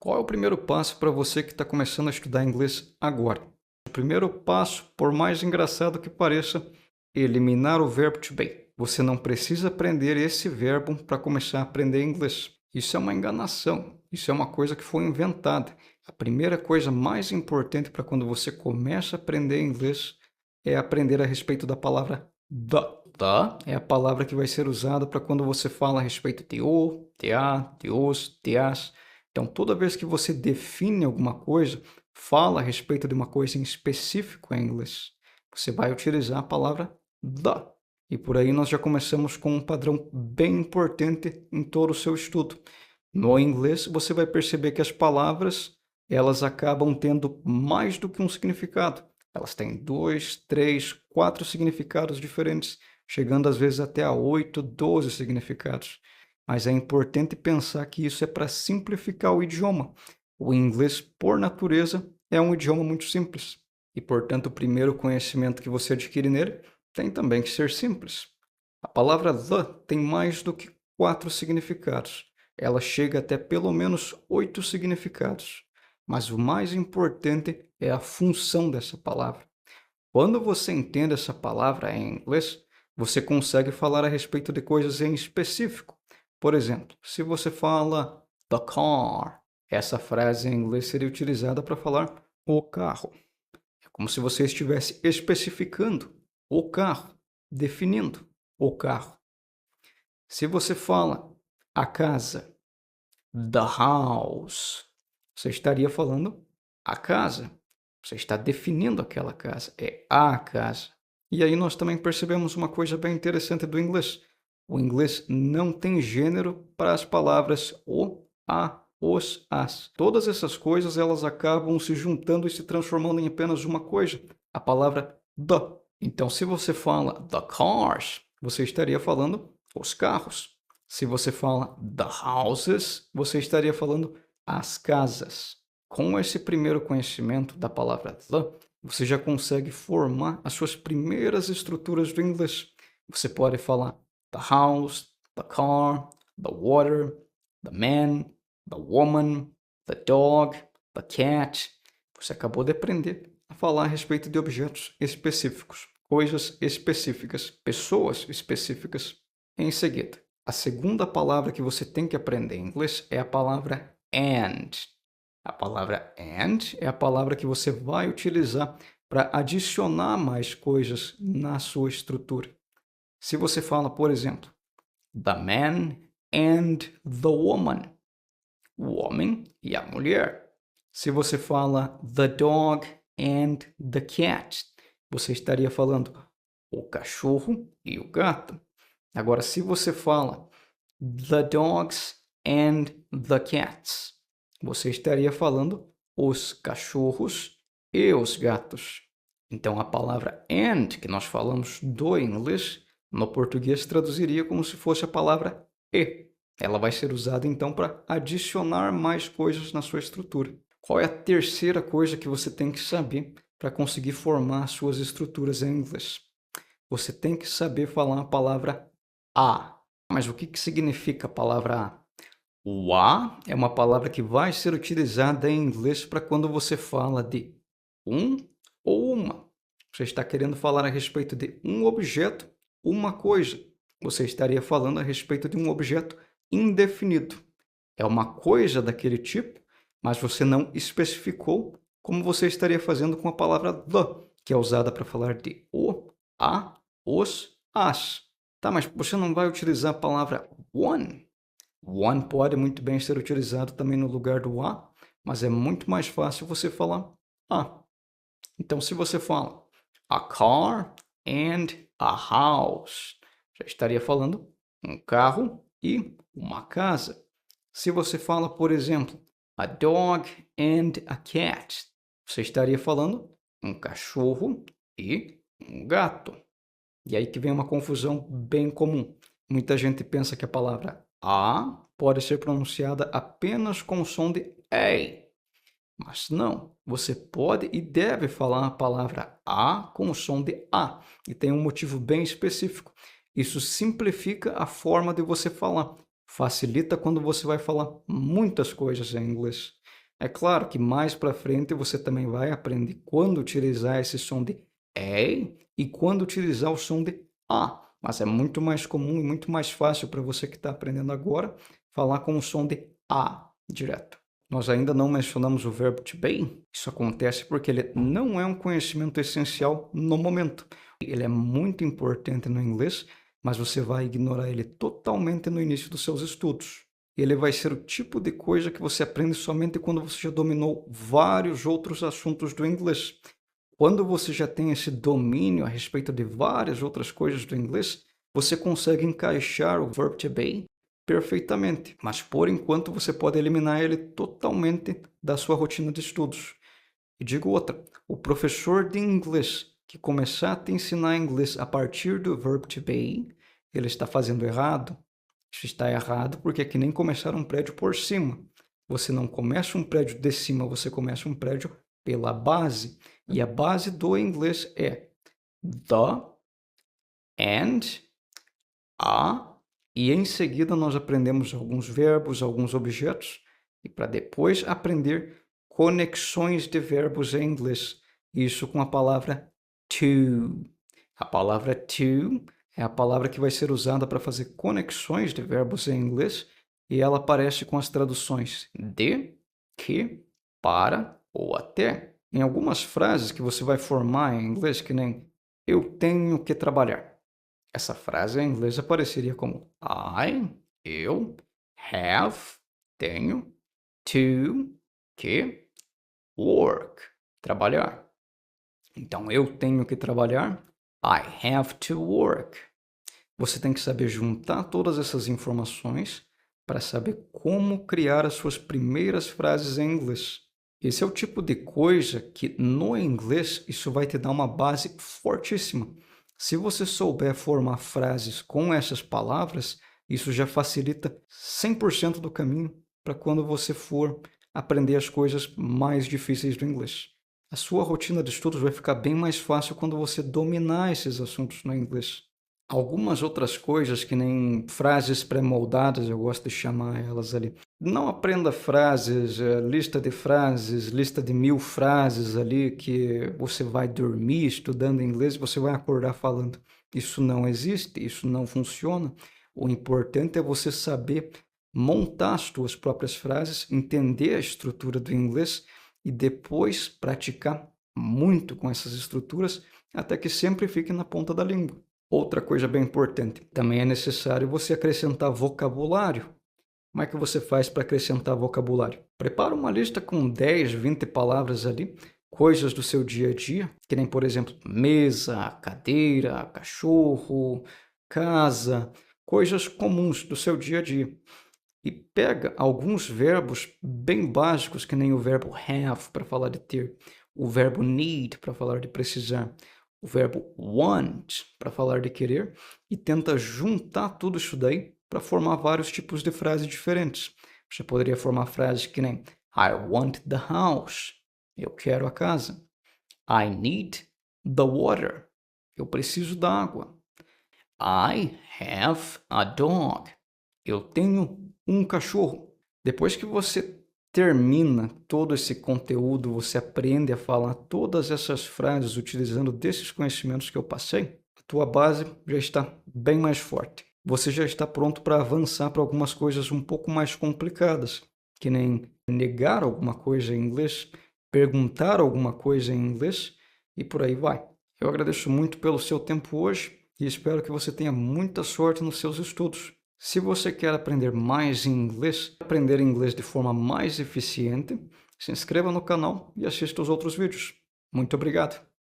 Qual é o primeiro passo para você que está começando a estudar inglês agora? O primeiro passo, por mais engraçado que pareça, é eliminar o verbo to be. Você não precisa aprender esse verbo para começar a aprender inglês. Isso é uma enganação. Isso é uma coisa que foi inventada. A primeira coisa mais importante para quando você começa a aprender inglês é aprender a respeito da palavra the. The é a palavra que vai ser usada para quando você fala a respeito de o, de a, de os, de as. Então, toda vez que você define alguma coisa, fala a respeito de uma coisa em específico em inglês, você vai utilizar a palavra the. E por aí nós já começamos com um padrão bem importante em todo o seu estudo. No inglês, você vai perceber que as palavras, elas acabam tendo mais do que um significado. Elas têm 2, 3, 4 significados diferentes, chegando às vezes até a 8, 12 significados. Mas é importante pensar que isso é para simplificar o idioma. O inglês, por natureza, é um idioma muito simples. E, portanto, o primeiro conhecimento que você adquire nele tem também que ser simples. A palavra the tem mais do que 4 significados. Ela chega até pelo menos 8 significados. Mas o mais importante é a função dessa palavra. Quando você entende essa palavra em inglês, você consegue falar a respeito de coisas em específico. Por exemplo, se você fala the car, essa frase em inglês seria utilizada para falar o carro. É como se você estivesse especificando o carro, definindo o carro. Se você fala a casa, the house, você estaria falando a casa. Você está definindo aquela casa, é a casa. E aí nós também percebemos uma coisa bem interessante do inglês. O inglês não tem gênero para as palavras o, a, os, as. Todas essas coisas elas acabam se juntando e se transformando em apenas uma coisa, a palavra the. Então, se você fala the cars, você estaria falando os carros. Se você fala the houses, você estaria falando as casas. Com esse primeiro conhecimento da palavra the, você já consegue formar as suas primeiras estruturas do inglês. Você pode falar the house, the car, the water, the man, the woman, the dog, the cat. Você acabou de aprender a falar a respeito de objetos específicos, coisas específicas, pessoas específicas. Em seguida, a segunda palavra que você tem que aprender em inglês é a palavra and. A palavra and é a palavra que você vai utilizar para adicionar mais coisas na sua estrutura. Se você fala, por exemplo, the man and the woman, o homem e a mulher. Se você fala the dog and the cat, você estaria falando o cachorro e o gato. Agora, se você fala the dogs and the cats, você estaria falando os cachorros e os gatos. Então, a palavra and, que nós falamos do inglês, no português traduziria como se fosse a palavra e. Ela vai ser usada, então, para adicionar mais coisas na sua estrutura. Qual é a terceira coisa que você tem que saber para conseguir formar suas estruturas em inglês? Você tem que saber falar a palavra a. Mas o que significa a palavra a? O a é uma palavra que vai ser utilizada em inglês para quando você fala de um ou uma. Você está querendo falar a respeito de um objeto, uma coisa. Você estaria falando a respeito de um objeto indefinido. É uma coisa daquele tipo, mas você não especificou como você estaria fazendo com a palavra the, que é usada para falar de o, a, os, as. Tá, mas você não vai utilizar a palavra one. One pode muito bem ser utilizado também no lugar do a, mas é muito mais fácil você falar a. Então, se você fala a car and a house, já estaria falando um carro e uma casa. Se você fala, por exemplo, a dog and a cat, você estaria falando um cachorro e um gato. E aí que vem uma confusão bem comum. Muita gente pensa que a palavra a pode ser pronunciada apenas com o som de ei. Mas não, você pode e deve falar a palavra a com o som de a. E tem um motivo bem específico. Isso simplifica a forma de você falar. Facilita quando você vai falar muitas coisas em inglês. É claro que mais para frente você também vai aprender quando utilizar esse som de E e quando utilizar o som de A. Mas é muito mais comum e muito mais fácil para você que está aprendendo agora falar com o som de A direto. Nós ainda não mencionamos o verbo to be. Isso acontece porque ele não é um conhecimento essencial no momento. Ele é muito importante no inglês, mas você vai ignorar ele totalmente no início dos seus estudos. Ele vai ser o tipo de coisa que você aprende somente quando você já dominou vários outros assuntos do inglês. Quando você já tem esse domínio a respeito de várias outras coisas do inglês, você consegue encaixar o verbo to be perfeitamente. Mas por enquanto você pode eliminar ele totalmente da sua rotina de estudos. E digo outra, o professor de inglês que começar a te ensinar inglês a partir do verbo to be, ele está fazendo errado. Isso está errado porque é que nem começar um prédio por cima. Você não começa um prédio de cima, você começa um prédio pela base. E a base do inglês é the, and, a, e em seguida nós aprendemos alguns verbos, alguns objetos, e para depois aprender conexões de verbos em inglês. Isso com a palavra to. A palavra to é a palavra que vai ser usada para fazer conexões de verbos em inglês e ela aparece com as traduções de, que, para ou até. Em algumas frases que você vai formar em inglês, que nem eu tenho que trabalhar. Essa frase em inglês apareceria como eu, have, tenho, to, que, work, trabalhar. Então, eu tenho que trabalhar. I have to work. Você tem que saber juntar todas essas informações para saber como criar as suas primeiras frases em inglês. Esse é o tipo de coisa que no inglês isso vai te dar uma base fortíssima. Se você souber formar frases com essas palavras, isso já facilita 100% do caminho para quando você for aprender as coisas mais difíceis do inglês. A sua rotina de estudos vai ficar bem mais fácil quando você dominar esses assuntos no inglês. Algumas outras coisas, que nem frases pré-moldadas, eu gosto de chamar elas ali. Não aprenda frases, lista de frases, lista de 1000 frases ali que você vai dormir estudando inglês e você vai acordar falando. Isso não existe, isso não funciona. O importante é você saber montar as suas próprias frases, entender a estrutura do inglês e depois praticar muito com essas estruturas até que sempre fique na ponta da língua. Outra coisa bem importante, também é necessário você acrescentar vocabulário. Como é que você faz para acrescentar vocabulário? Prepara uma lista com 10, 20 palavras ali, coisas do seu dia a dia, que nem, por exemplo, mesa, cadeira, cachorro, casa, coisas comuns do seu dia a dia. E pega alguns verbos bem básicos, que nem o verbo have para falar de ter, o verbo need para falar de precisar, o verbo want para falar de querer e tenta juntar tudo isso daí para formar vários tipos de frases diferentes. Você poderia formar frases que nem I want the house, eu quero a casa. I need the water, eu preciso da água. I have a dog, eu tenho um cachorro. Depois que você termina todo esse conteúdo, você aprende a falar todas essas frases utilizando desses conhecimentos que eu passei, a tua base já está bem mais forte. Você já está pronto para avançar para algumas coisas um pouco mais complicadas, que nem negar alguma coisa em inglês, perguntar alguma coisa em inglês e por aí vai. Eu agradeço muito pelo seu tempo hoje e espero que você tenha muita sorte nos seus estudos. Se você quer aprender mais inglês, aprender inglês de forma mais eficiente, se inscreva no canal e assista os outros vídeos. Muito obrigado!